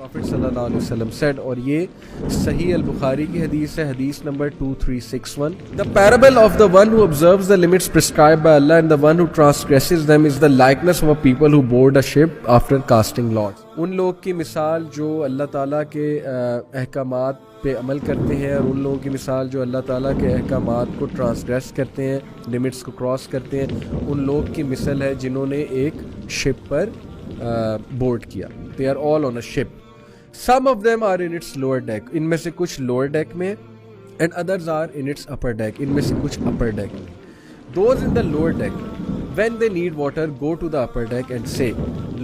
Prophet sallallahu alaihi wasallam said, اور یہ صحیح البخاری کی حدیث ہے, حدیث number 2361. The parable of the one who observes the limits prescribed by Allah and the one who transgresses them is the likeness of a people who board a ship after casting lots. ان لوگ کی مثال جو اللہ تعالیٰ کے احکامات پہ عمل کرتے ہیں, اور ان لوگوں کی مثال جو اللہ تعالیٰ کے احکامات کو ٹرانسگریس کرتے ہیں, لمٹس کو کراس کرتے ہیں, ان لوگ کی مثل ہے جنہوں نے ایک شپ پر بورڈ کیا. They are all on a ship. Some of them are in its lower deck. ان میں سے کچھ lower deck میں, and others are in its upper deck. ان میں سے کچھ upper deck میں. Those in the lower deck, when they need water, go to the upper deck and say.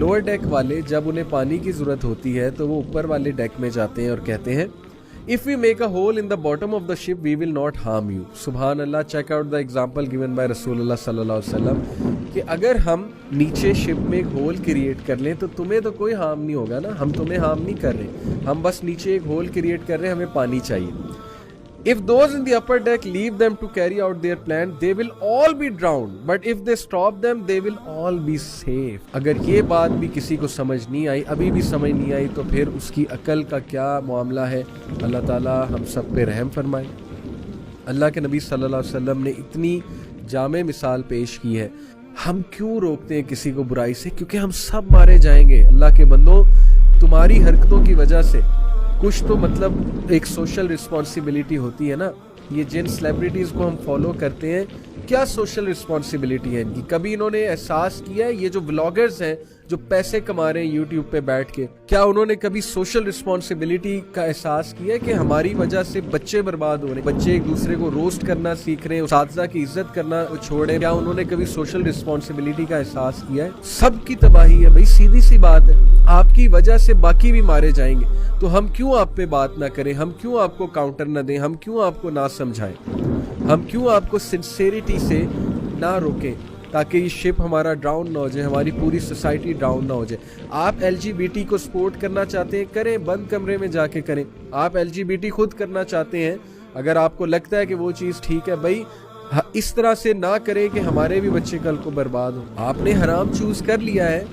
lower deck والے جب انہیں پانی کی ضرورت ہوتی ہے تو وہ اوپر والے ڈیک میں جاتے ہیں اور کہتے ہیں, if we make a hole in the bottom of the ship, we will not harm you. سبحان اللہ. check out the example given by رسول اللہ صلی اللہ علیہ وسلم کہ اگر ہم نیچے شپ میں ایک ہول کریٹ کر لیں تو تمہیں تو کوئی ہارم نہیں ہوگا نا, ہم تمہیں ہارم نہیں کر رہے, ہم بس نیچے ایک ہول کریٹ کر رہے ہیں, ہمیں پانی چاہیے. If those in the upper deck leave them to carry out their plan, they will all be drowned. But if they stop them, they will all be safe. اگر یہ بات بھی کسی کو سمجھ نہیں آئی, ابھی بھی سمجھ نہیں آئی, تو پھر اس کی عقل کا کیا معاملہ ہے. اللہ تعالیٰ ہم سب پہ رحم فرمائے. اللہ کے نبی صلی اللہ علیہ وسلم نے اتنی جامع مثال پیش کی ہے. ہم کیوں روکتے ہیں کسی کو برائی سے؟ کیونکہ ہم سب مارے جائیں گے. اللہ کے بندوں, تمہاری حرکتوں کی وجہ سے کچھ تو مطلب ایک سوشل رسپانسبلٹی ہوتی ہے نا. یہ جن سیلیبریٹیز کو ہم فالو کرتے ہیں, کیا سوشل رسپانسبلٹی ہے ان کی؟ کبھی انہوں نے احساس کیا ہے, یہ جو بلاگرز ہیں جو پیسے کما رہے ہیں یوٹیوب پہ بیٹھ کے, کیا انہوں نے کبھی سوشل رسپانسبلٹی کا احساس کیا ہے کہ ہماری وجہ سے بچے برباد ہو رہے ہیں, بچے ایک دوسرے کو روسٹ کرنا سیکھ رہے ہیں, اساتذہ کی عزت کرنا چھوڑے؟ کیا انہوں نے کبھی سوشل رسپانسبلٹی کا احساس کیا ہے؟ سب کی تباہی ہے بھائی, سیدھی سی بات ہے. آپ کی وجہ سے باقی بھی مارے جائیں گے, تو ہم کیوں آپ پہ بات نہ کریں, ہم کیوں آپ کو کاؤنٹر نہ دیں, ہم کیوں آپ کو نہ سمجھائیں, ہم کیوں آپ کو سنسیریٹی سے نہ روکیں تاکہ یہ شپ ہمارا ڈراؤن نہ ہو جائے, ہماری پوری سوسائٹی ڈراؤن نہ ہو جائے. آپ LGBT کو سپورٹ کرنا چاہتے ہیں, کریں, بند کمرے میں جا کے کریں. آپ LGBT خود کرنا چاہتے ہیں, اگر آپ کو لگتا ہے کہ وہ چیز ٹھیک ہے, بھائی اس طرح سے نہ کریں کہ ہمارے بھی بچے کل کو برباد ہوں. آپ نے حرام چوز کر لیا ہے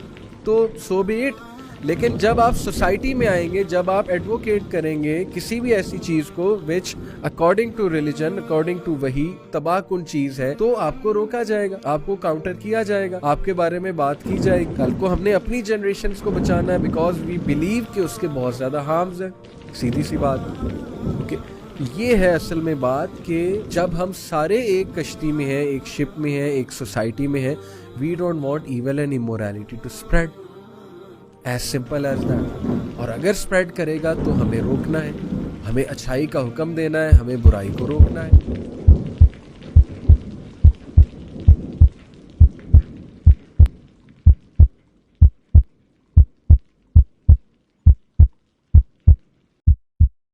تو سو بی اٹ. لیکن جب آپ سوسائٹی میں آئیں گے, جب آپ ایڈوکیٹ کریں گے کسی بھی ایسی چیز کو وچ according to religion, according to وہی تباہ کن چیز ہے, تو آپ کو روکا جائے گا, آپ کو کاؤنٹر کیا جائے گا, آپ کے بارے میں بات کی جائے گی. کل کو ہم نے اپنی جنریشنز کو بچانا ہے, بیکاز وی بلیو کہ اس کے بہت زیادہ ہارمز ہیں. سیدھی سی بات. یہ ہے اصل میں بات کہ جب ہم سارے ایک کشتی میں ہیں, ایک شپ میں ہیں, ایک سوسائٹی میں ہیں, we don't want evil and immorality to spread. As simple as that. اور اگر اسپریڈ کرے گا تو ہمیں روکنا ہے, ہمیں اچھائی کا حکم دینا ہے, ہمیں برائی کو روکنا ہے.